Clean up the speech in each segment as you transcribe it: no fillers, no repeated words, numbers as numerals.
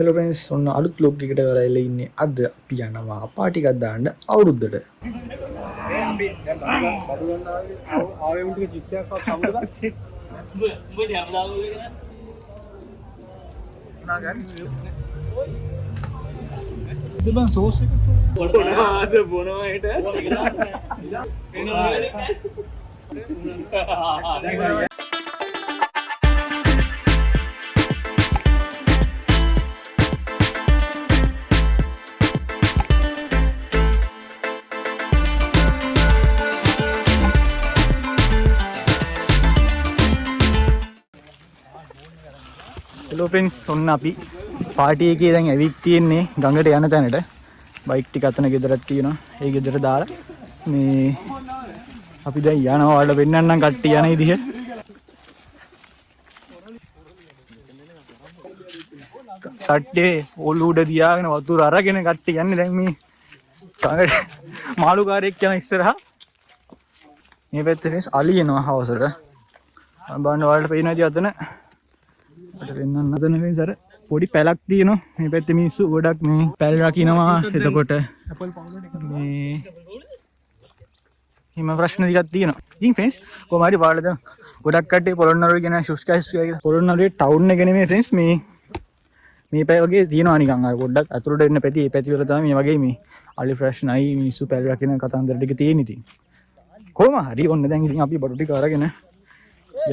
Hello friends ඔන්න අලුත් vlog එකකට වෙලා ඉන්නේ. අද අපි යනවා පාටි එකක් දාන්න අවුරුද්දට. අපි දැන් බඩු ගන්න ආවේ උන්ට චිත්තයක් සමුද ගත්තේ. උඹ හැමදාම නාගන් ඉතින් සෝස් එක බොනවාද බොනවා හෙට හෙලෝ ෆ්‍රෙන්ඩ්ස් ඔන්න අපි පාටි එකේ දැන් ඇවිත් තියෙන්නේ ගඟට යන තැනට. බයික් ටික අතන ගෙදරක් තියෙනවා. ඒ ගෙදර දාලා මේ අපි දැන් යනවා. ඔයාලට පෙන්නන්නම් කට්ටිය යන විදිහ. සට්ටේ ඔලු උඩ තියාගෙන වතුර අරගෙන කට්ටිය යන්නේ දැන් මේ ගඟට. මාළුකාරයෙක් යන ඉස්සරහා මේ පැත්තේ අලි එනවා හවසට. බලන්න ඔයාලට පේනවා ඉතින් අතන වෙනන්න අතන වෙනසර පොඩි පැලක් තියෙනවා. මේ පැත්තේ මිනිස්සු ගොඩක් මේ පැල් රකින්නවා. එතකොට මේ හිම ප්‍රශ්න ටිකක් තියෙනවා. ඉතින් ෆ්‍රෙන්ඩ්ස් කොහොම හරි ඔයාලා දැන් ගොඩක් කට්ටිය පොළොන්නරුවේ කියන ශුෂ්කයිස් කියලා. පොළොන්නරුවේ ටවුන් එක නෙමෙයි ෆ්‍රෙන්ඩ්ස් මේ පැය වගේ තියෙනවා නිකන් අර පොඩ්ඩක් අතුරට එන්න පැති ඒ පැති වල තමයි මේ වගේ මේ අලි ෆ්‍රෙෂ් නයි මිනිස්සු පැල් රකින්න කතන්දර ටික තියෙන ඉතින්. කොහොම හරි ඔන්න දැන් ඉතින් අපි බඩු ටික අරගෙන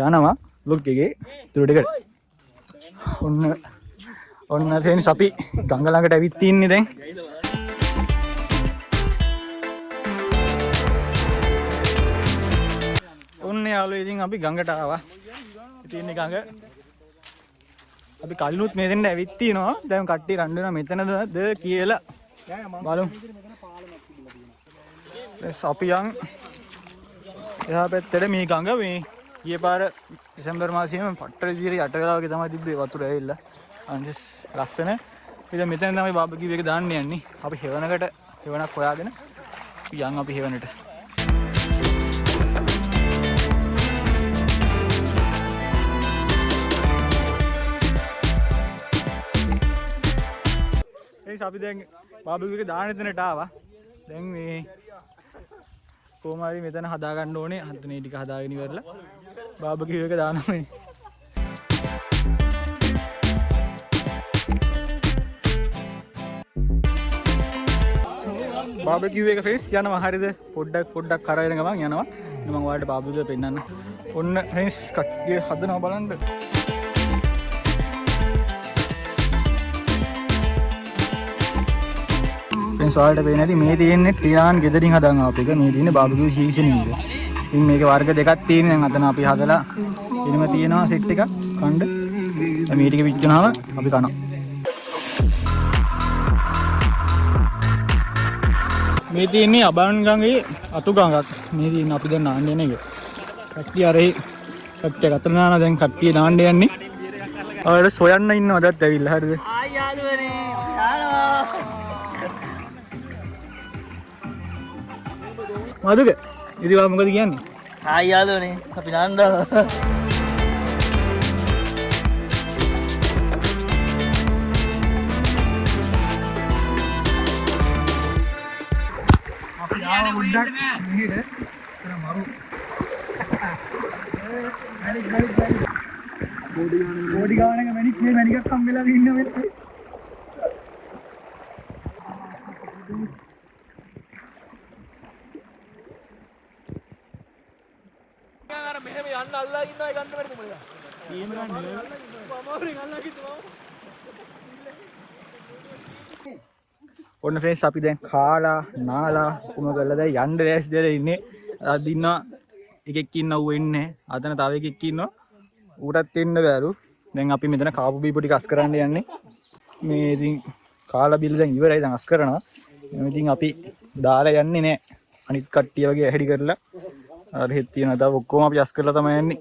යනවා vlog එකේ ඉතුරුට. ඔන්න ෆ්‍රෙන්ඩ්ස් අපි ගඟ ළඟට ඇවිත් තින්නේ දැන්. ඔන්න යාළුවෝ ඉතින් අපි ගඟට ආවා. ඉතින් ගඟ අපි කලිනුත් මෙතෙන්ට ඇවිත් තිනවා. දැන් කට්ටිය රණ්ඩු වෙනවා මෙතනද කියලා. බලමු. අපි යන් එහා පැත්තට මේ ගඟ මේ ඊයේ පාර දෙසැම්බර් මාසයේම පට්ටල විදියට යට වෙලා වගේ තමයි තිබ්බේ වතුර ඇවිල්ලා. අනිස් ලස්සන. ඉතින් මෙතන තමයි බාබකියු එක දාන්න යන්නේ. අපි හෙවණක් හොයාගෙන යන් අපි හෙවණට. එයිස් අපි දැන් බාබකියු එක දාන්න එතනට ආවා. දැන් මේ කොහොම හරි මෙතන හදා ගන්න ඕනේ. අන්තිම මේ ටික හදාගෙන ඉවරලා බාබකියු එක දානවා මේ. බාබකියු එක ෆ්‍රෙන්ඩ්ස් යනවා හරියද? පොඩ්ඩක් කරගෙන ගමන් යනවා. මම ඔයාලට බාබකියු එක පෙන්නන්න. ඔන්න ෆ්‍රෙන්ඩ්ස් කට්ටිය හදනවා බලන්න. ඔයාලට පේන්නේ නැති මේ තියෙන්නේ ටියාන් ගෙදරින් හදන් ආපු එක. මේ තියෙන්නේ බාබකියු සීසනින් එක. ඉතින් මේකේ වර්ග දෙකක් තියෙනවා. දැන් අතන අපි හදලා ඉනිම තියෙනවා සෙට් එකක් කණ්ඩ. මේ ටික විච්චුනාම අපි කනවා. මේ තියෙන්නේ අබන් ගඟේ අතු ගඟක්. මේ තියෙන අපි දැන් නාන්න යන එක. කට්ටිය අරේ කට්ටිය අතන නාන දැන් කට්ටිය නාන්න යන්නේ. ඔයාලා සොයන්න ඉන්නවදත් ඇවිල්ලා හරිද? ආයි යාළුවනේ. මදුක ඉතින් ඔයා මොකද කියන්නේ? ආයි යාළුවනේ අපි නාන්න. අපි ආව උඩක් මෙහෙට එතන මරු. බෝඩි ගානක මැනිකක් හම්බෙලා ඉන්න වෙත්. මෙහෙම යන්න අල්ලා ඉන්නවා ගන්න බැරිද මොකද? කීම ගන්නේ. අමාරුවෙන් අල්ලා කිව්වා. ඔන්න ෆ්‍රෙන්ඩ්ස් අපි දැන් කාලා නාලා කොහොම කරලා දැන් යන්න දැස් දෙලා ඉන්නේ. අද ඉන්නවා එකෙක් ඉන්නව එන්නේ. අතන තව එකෙක් ඉන්නවා. ඌටත් එන්න බෑලු. දැන් අපි මෙතන කාපු බීපු ටික අස් කරන්න යන්නේ. මේ ඉතින් කාලා බිල දැන් ඉවරයි දැන් අස් කරනවා. ඉතින් අපි දාලා යන්නේ නැහැ. අනිත් කට්ටිය වගේ ඇහැඩි කරලා අර හෙත් තියෙනවා. තව ඔක්කොම අපි අස් කරලා තමයි යන්නේ.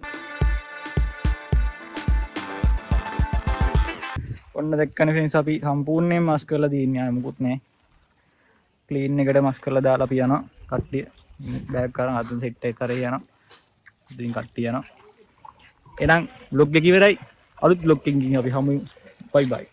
ඔන්න දැක්කනේ ෆ්‍රෙන්ඩ්ස් අපි සම්පූර්ණයෙන්ම මස් කරලා දින්නේ. ආය මොකුත් නැහැ. ක්ලීන් එකට මස් කරලා දාලා අපි යනවා. කට්ටිය බෑග් කරන් අතන සෙට් එක කරේ යනවා. ඉතින් කට්ටිය යනවා. එහෙනම් vlog එක ඉවරයි. අලුත් vlog එකකින් අපි හමු. බයි බයි.